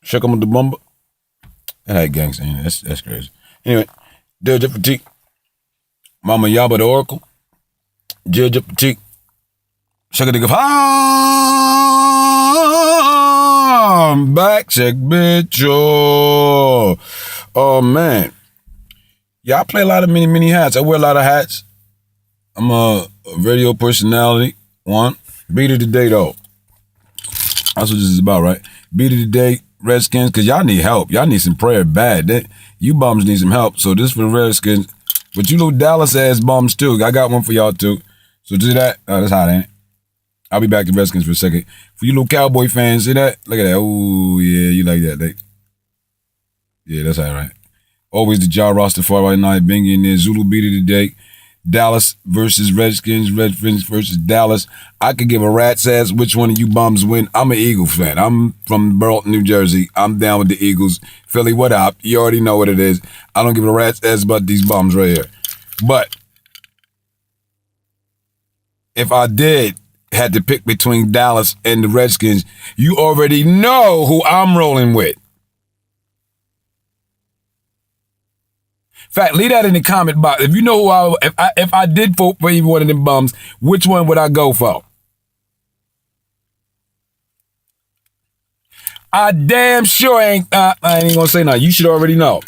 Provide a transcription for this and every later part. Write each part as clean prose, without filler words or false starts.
Check them with the bumper. That had gangsta in it. That's crazy. Anyway, Judge Fatigue. Mama Ayaba the Oracle. Judge Fatigue. Check it. I'm back. Check bitch. Oh man. Yeah, I play a lot of many hats. I wear a lot of hats. I'm a radio personality. One. Beat of the day though. That's what this is about, right? Beat of the day, Redskins, because y'all need help. Y'all need some prayer bad. You bums need some help. So this for the Redskins. But you little Dallas ass bums too. I got one for y'all too. So do that. Oh, that's hot, ain't it? I'll be back to Redskins for a second. For you little Cowboy fans, see that? Look at that. Oh, yeah, you like that. Yeah, that's all right. Always the jaw roster for right now. Bingy in there. Zulu beat of the day. Dallas versus Redskins. Redskins versus Dallas. I could give a rat's ass which one of you bums win. I'm an Eagles fan. I'm from Burlington, New Jersey. I'm down with the Eagles. Philly, what up? You already know what it is. I don't give a rat's ass about these bums right here. But if I had to pick between Dallas and the Redskins, you already know who I'm rolling with. In fact, leave that in the comment box. If you know who if I did vote for either one of them bums, which one would I go for? I damn sure ain't. I ain't gonna say nothing. You should already know.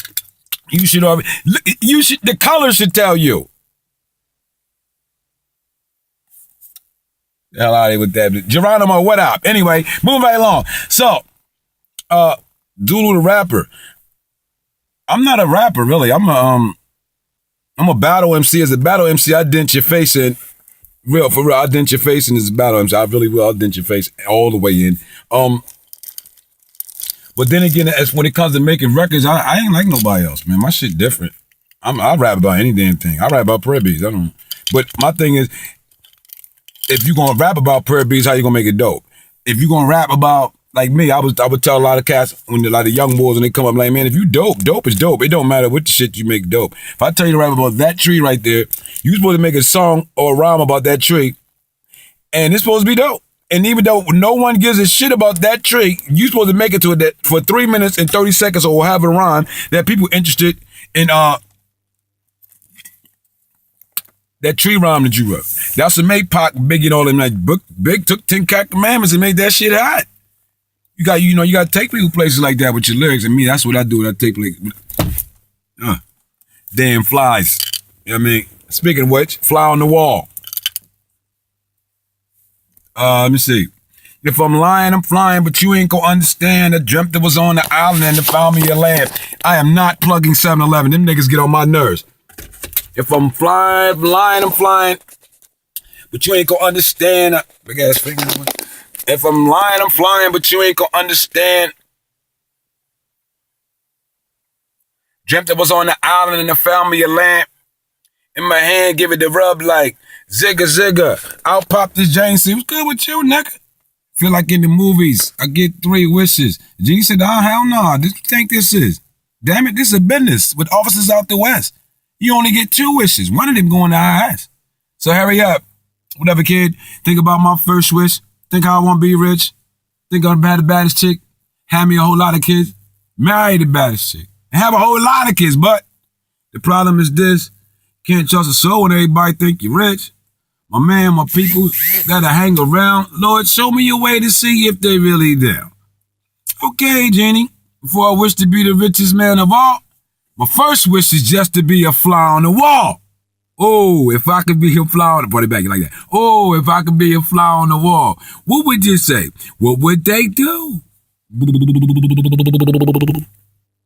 You should already. The color should tell you. Hell out of here with that. Geronimo, what up? Anyway, moving right along. So, Dulu the rapper. I'm not a rapper, really. I'm a battle MC. As a battle MC, I dent your face in. For real, I dent your face in as a battle MC. I really will. I'll dent your face all the way in. But then again, as when it comes to making records, I ain't like nobody else, man. My shit different. I rap about any damn thing. I rap about prayer beats. I don't. But my thing is, if you gonna rap about prayer beats, how you gonna make it dope? If you gonna rap about like me, I would tell a lot of cats when a lot of young boys when they come up like, man, if you dope is dope. It don't matter what the shit you make dope. If I tell you to rap about that tree right there, you supposed to make a song or a rhyme about that tree, and it's supposed to be dope. And even though no one gives a shit about that tree, you supposed to make it to it that for 3 minutes and 30 seconds or have a rhyme that people interested in that tree rhyme that you wrote. That's what made Pac, Big, and all them. Like Big took 10 commandments and made that shit hot. You got to take people places like that with your lyrics. And me, that's what I do when I take like damn flies. You know what I mean? Speaking of which, fly on the wall. Let me see. If I'm lying, I'm flying, but you ain't gonna understand. I dreamt it was on the island and found me a lamp. I am not plugging 7-Eleven. Them niggas get on my nerves. If I'm lying, I'm flying, but you ain't gonna understand. Big ass finger. If I'm lying, I'm flying, but you ain't gonna understand. Dreamt it was on the island and I found me a lamp. In my hand, give it the rub like zigga. Out pop this Jane. See, what's good with you, nigga? Feel like in the movies, I get 3 wishes. Genie said, oh, hell no. What you think this is? Damn it, this is a business with officers out the West. You only get 2 wishes. One of them going to IS. So hurry up. Whatever, kid. Think about my first wish. Think how I want to be rich. Think I'm the baddest chick. Have me a whole lot of kids. Marry the baddest chick. And have a whole lot of kids. But the problem is this. Can't trust a soul when everybody think you're rich. My man, my people gotta hang around. Lord, show me a way to see if they really down. Okay, Genie. Before I wish to be the richest man of all, my first wish is just to be a fly on the wall. Oh, if I could be a fly on the wall. Back like that. Oh, if I could be a fly on the wall. What would you say? What would they do?